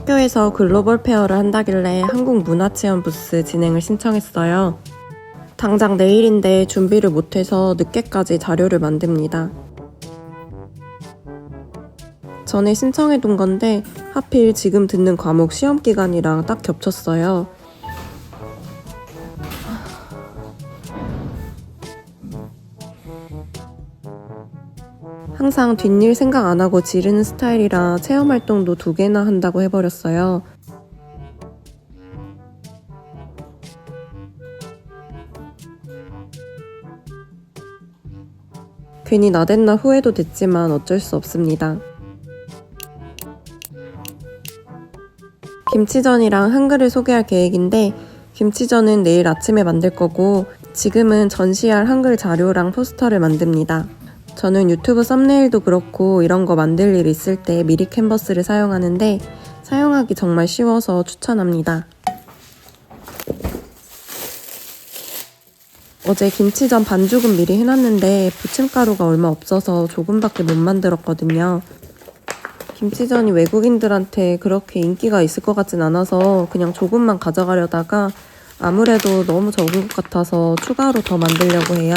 학교에서 글로벌 페어를 한다길래 한국문화체험 부스 진행을 신청했어요. 당장 내일인데 준비를 못해서 늦게까지 자료를 만듭니다. 전에 신청해둔 건데 하필 지금 듣는 과목 시험 기간이랑 딱 겹쳤어요. 항상 뒷일 생각 안 하고 지르는 스타일이라 체험 활동도 2개나 한다고 해버렸어요. 괜히 나댔나 후회도 됐지만 어쩔 수 없습니다. 김치전이랑 한글을 소개할 계획인데 김치전은 내일 아침에 만들 거고 지금은 전시할 한글 자료랑 포스터를 만듭니다. 저는 유튜브 썸네일도 그렇고 이런 거 만들 일 있을 때 미리 캔버스를 사용하는데 사용하기 정말 쉬워서 추천합니다. 어제 김치전 반죽은 미리 해놨는데 부침가루가 얼마 없어서 조금밖에 못 만들었거든요. 김치전이 외국인들한테 그렇게 인기가 있을 것 같진 않아서 그냥 조금만 가져가려다가 아무래도 너무 적은 것 같아서 추가로 더 만들려고 해요.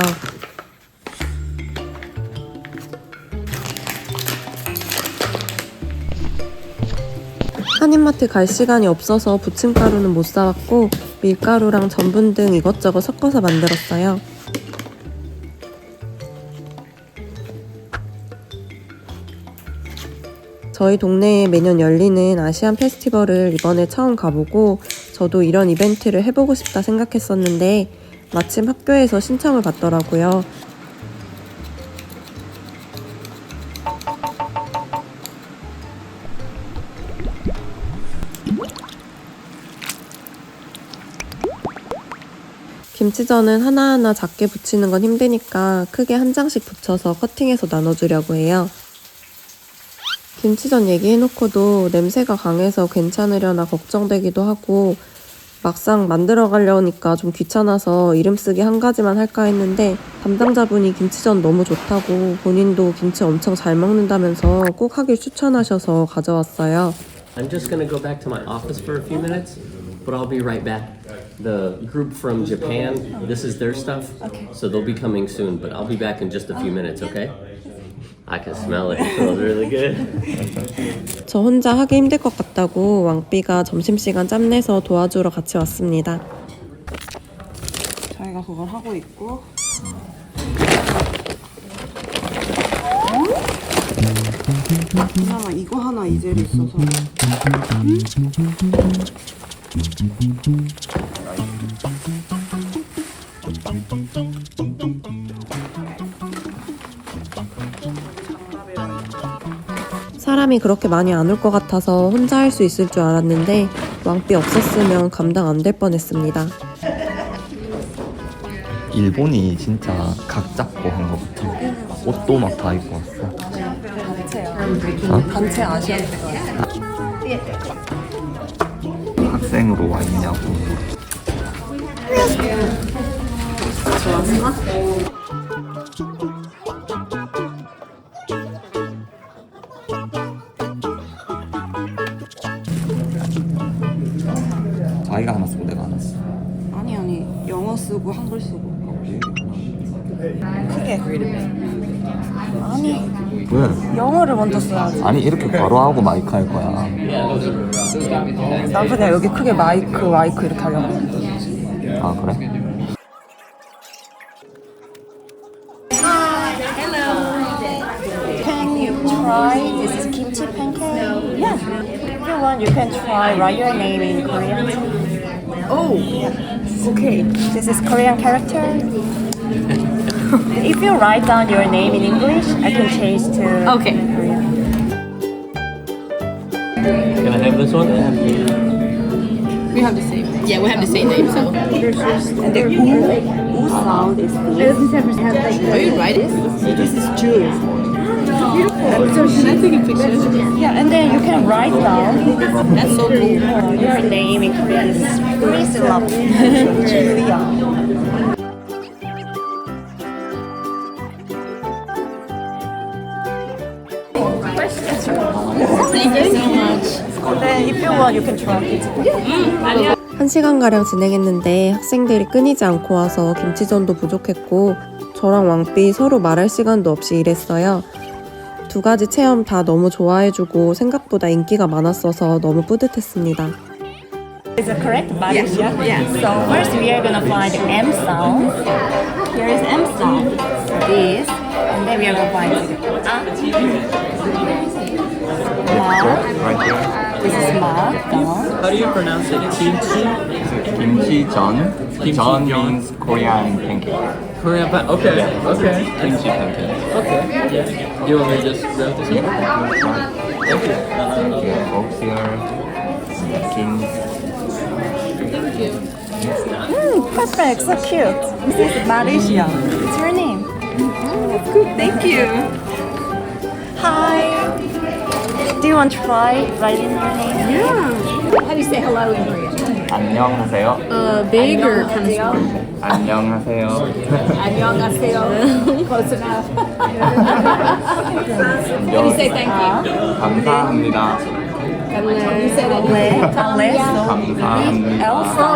한인마트 갈 시간이 없어서 부침가루는 못 사왔고 밀가루랑 전분 등 이것저것 섞어서 만들었어요. 저희 동네에 매년 열리는 아시안 페스티벌을 이번에 처음 가보고 저도 이런 이벤트를 해보고 싶다 생각했었는데 마침 학교에서 신청을 받더라고요. 김치전은 하나하나 작게 붙이는 건 힘드니까 크게 한 장씩 붙여서 커팅해서 나눠주려고 해요. 김치전 얘기해놓고도 냄새가 강해서 괜찮으려나 걱정되기도 하고 막상 만들어 가려니까 좀 귀찮아서 이름 쓰기 한 가지만 할까 했는데 담당자분이 김치전 너무 좋다고 본인도 김치 엄청 잘 먹는다면서 꼭 하길 추천하셔서 가져왔어요. I'm just gonna go back to my office for a few minutes, but I'll be right back. The group from Japan, this is their stuff, so they'll be coming soon, but I'll be back in just a few minutes, okay? I can smell it. It smells really good. 저 혼자 하기 힘들 것 같다고 왕삐가 점심시간 짬내서 도와주러 같이 왔습니다. 저희가 그걸 하고 있고 그나마 이거 하나 이젤이 있어서 사람이 그렇게 많이 안 올 것 같아서 혼자 할 수 있을 줄 알았는데 왕삐 없었으면 감당 안 될 뻔했습니다. 일본이 진짜 각 잡고 한 것 같아. 옷도 막 다 입고 왔어. 단체 아시안 때가 학생으로 와 있냐고. 좋았어? 자기가 하나 쓰고 내가 하나 써. 아니 영어 쓰고 한글 쓰고 크게 아니 왜? 영어를 먼저 써야지. 아니 이렇게 바로 하고 마이크 할 거야. 난 그냥 여기 크게 마이크 이렇게 하려고. 아 그래? Can you try this is kimchi pancake? Yeah. If you want, you can try write your name in Korean. Oh, okay. This is Korean character. If you write down your name in English, I can change to Okay. Korean. Can I have this one? We have the same. Yeah, we have the same name. So. And the U sound is this. Are you writing? This is Jewish. Can I take a picture? Yeah, and then you can write down That's so cool. your name in Korean. This is please love Julia. Thank you so much. And then if you want, you can try it. 1시간가량 진행했는데 학생들이 끊이지 않고 와서 김치전도 부족했고 저랑 왕삐 서로 말할 시간도 없이 일했어요. 두 가지 체험 다 너무 좋아해주고 생각보다 인기가 많았어서 너무 뿌듯했습니다. Is it correct? Malaysia? Yeah. So first we are gonna find the M sound. Here is M sound. This. And then we are gonna find Right here. This is ma. How do you pronounce it? Kimchi? Kimchi 전. 전 means Korean pancake. Korean okay. Okay. Kimchi pancake. Okay. Yeah. Do you want me to just grab this one? Thank you. Okay, box here. King. Perfect. So cute. This is Malaysia. What's your name? Thank you. Hi. Do you want to try writing your name? Yeah. How do you say hello in Korean? 안녕하세요. Big or kind of small? 안녕하세요. 안녕하세요. Close enough. How do you say thank you? 감사합니다. You say that. 감사합니다.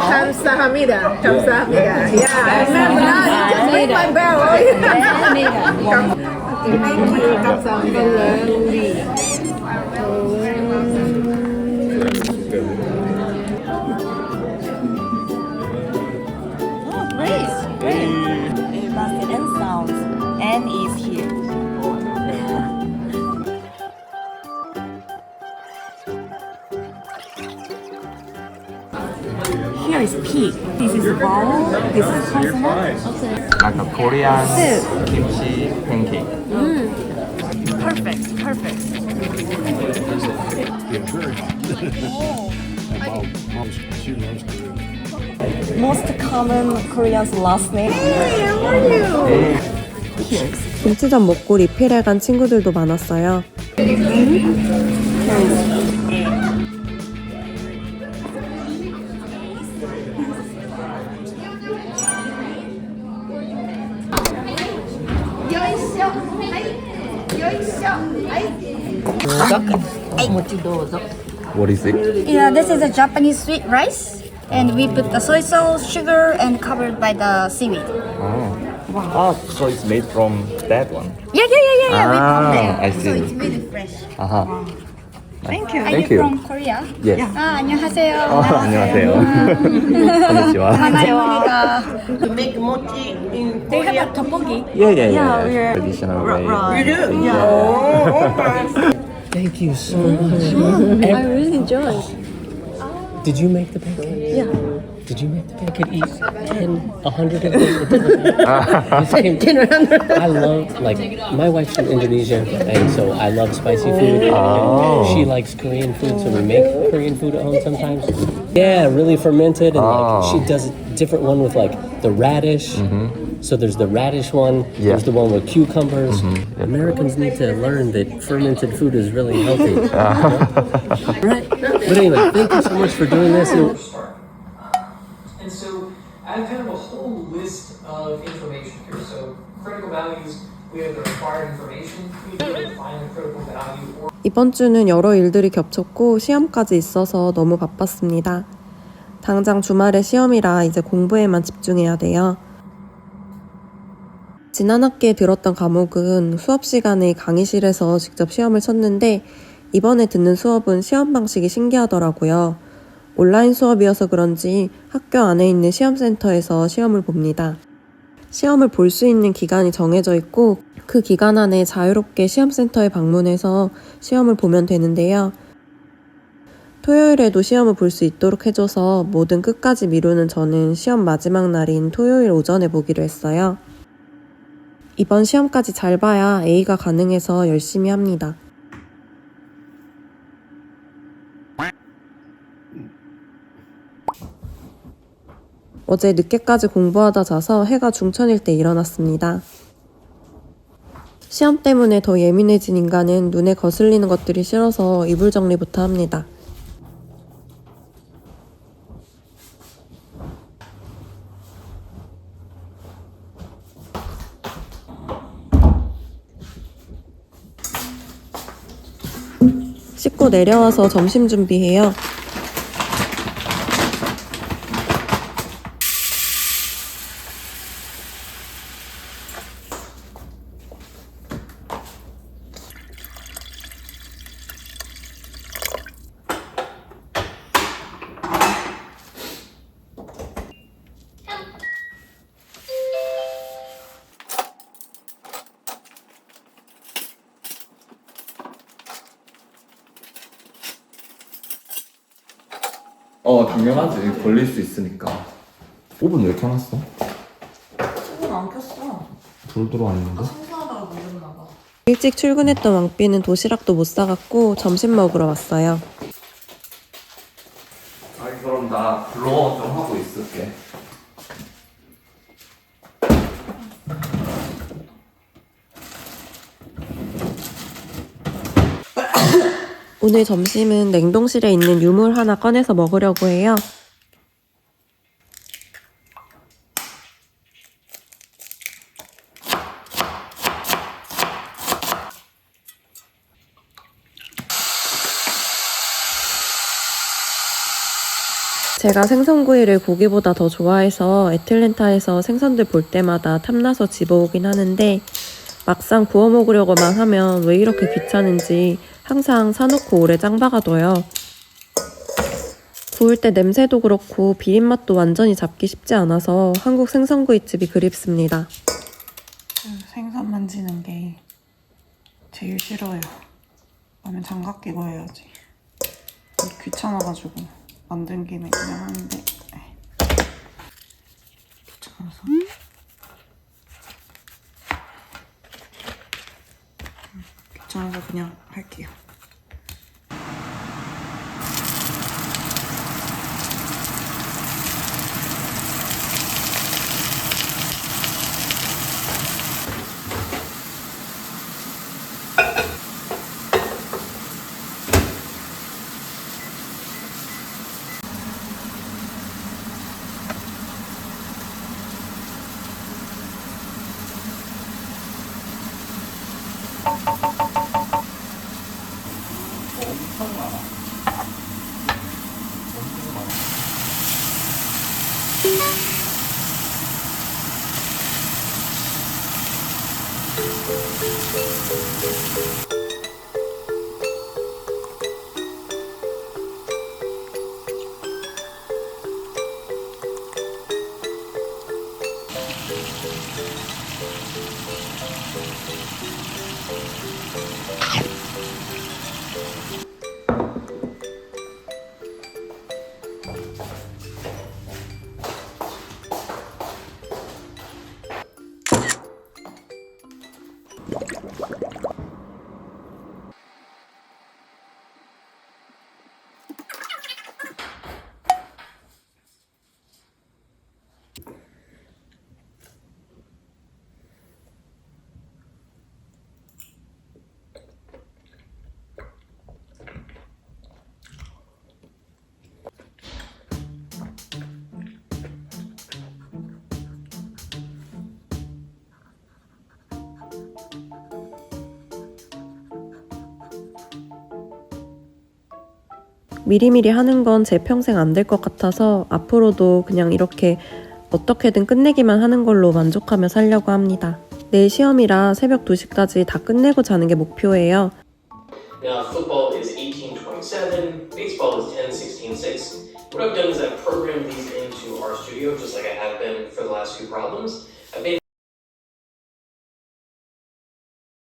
감사합니다. 감사합니다. Yeah, I remember now. You just ring my bell. Thank you. 감사합니다. Oh, great. It must be N sounds. N is here. Here is P. This is vowel. This is consonant. Like a Korean kimchi pancake. Perfect. Perfect. Most common Korean's last name. 김치전 먹고 리필해 간 친구들도 많았어요. What is it? Yeah, this is a Japanese sweet rice, and we put the soy sauce, sugar, and covered by the seaweed. Ah, so it's made from that one. Yeah. We found it. I So see. it's really fresh. Uh-huh. Thank you. Are Thank you you. from Korea? Yes. 안녕하세요. 안녕하세요. konnichiwa. 감사합니다. To make mochi in They have a tteokbokki. Yeah. Traditional way. Right. Thank you so much. I really enjoyed. Did you make the pancake? Yeah. Did you make the pancake? I could eat 100 of them. Same 10 or 100. I love, like, my wife's from Indonesia, and so I love spicy food. Oh. She likes Korean food, so we make Korean food at home sometimes. Yeah, really fermented, and like she does a different one with like the radish. So there's the radish one. Yeah. There's the one with cucumbers. Americans need to learn that fermented food is really healthy. Right? But anyway, thank you so much for doing this. And so I have kind of a whole list of information here. So critical values, we have the required information. We can define the critical value or 이번 주는 여러 일들이 겹쳤고 시험까지 있어서 너무 바빴습니다. 당장 주말에 시험이라 이제 공부에만 집중해야 돼요. 지난 학기에 들었던 과목은 수업 시간에 강의실에서 직접 시험을 쳤는데 이번에 듣는 수업은 시험 방식이 신기하더라고요. 온라인 수업이어서 그런지 학교 안에 있는 시험센터에서 시험을 봅니다. 시험을 볼 수 있는 기간이 정해져 있고 그 기간 안에 자유롭게 시험센터에 방문해서 시험을 보면 되는데요. 토요일에도 시험을 볼 수 있도록 해줘서 뭐든 끝까지 미루는 저는 시험 마지막 날인 토요일 오전에 보기로 했어요. 이번 시험까지 잘 봐야 A가 가능해서 열심히 합니다. 어제 늦게까지 공부하다 자서 해가 중천일 때 일어났습니다. 시험 때문에 더 예민해진 인간은 눈에 거슬리는 것들이 싫어서 이불 정리부터 합니다. 씻고 내려와서 점심 준비해요. 당연하지. 걸릴 수 있으니까. 오븐 왜 이렇게 해놨어? 오븐 안 켰어. 불 들어왔는데? 청소하다가 눌렸나 봐. 일찍 출근했던 왕삐는 도시락도 못 사갖고 점심 먹으러 왔어요. 그럼 나 블로어 좀 하고 있을게. 오늘 점심은 냉동실에 있는 유물 하나 꺼내서 먹으려고 해요. 제가 생선구이를 고기보다 더 좋아해서 애틀랜타에서 생선들 볼 때마다 탐나서 집어오긴 하는데 막상 구워 먹으려고만 하면 왜 이렇게 귀찮은지 항상 사놓고 오래 짱박아둬요. 구울 때 냄새도 그렇고 비린맛도 완전히 잡기 쉽지 않아서 한국 생선구이집이 그립습니다. 생선 만지는 게 제일 싫어요. 나는 장갑 끼고 해야지. 귀찮아가지고 만든 김에 그냥 하는데 귀찮아서. 귀찮아서 그냥 할게요. 미리미리 하는 건 제 평생 안 될 것 같아서 앞으로도 그냥 이렇게 어떻게든 끝내기만 하는 걸로 만족하며 살려고 합니다. 내일 시험이라 새벽 2시까지 다 끝내고 자는 게 목표예요. Now, football is 18:27, baseball is 10:16:6. What I've done is I've programmed these into our studio just like I have been for the last few problems. I've made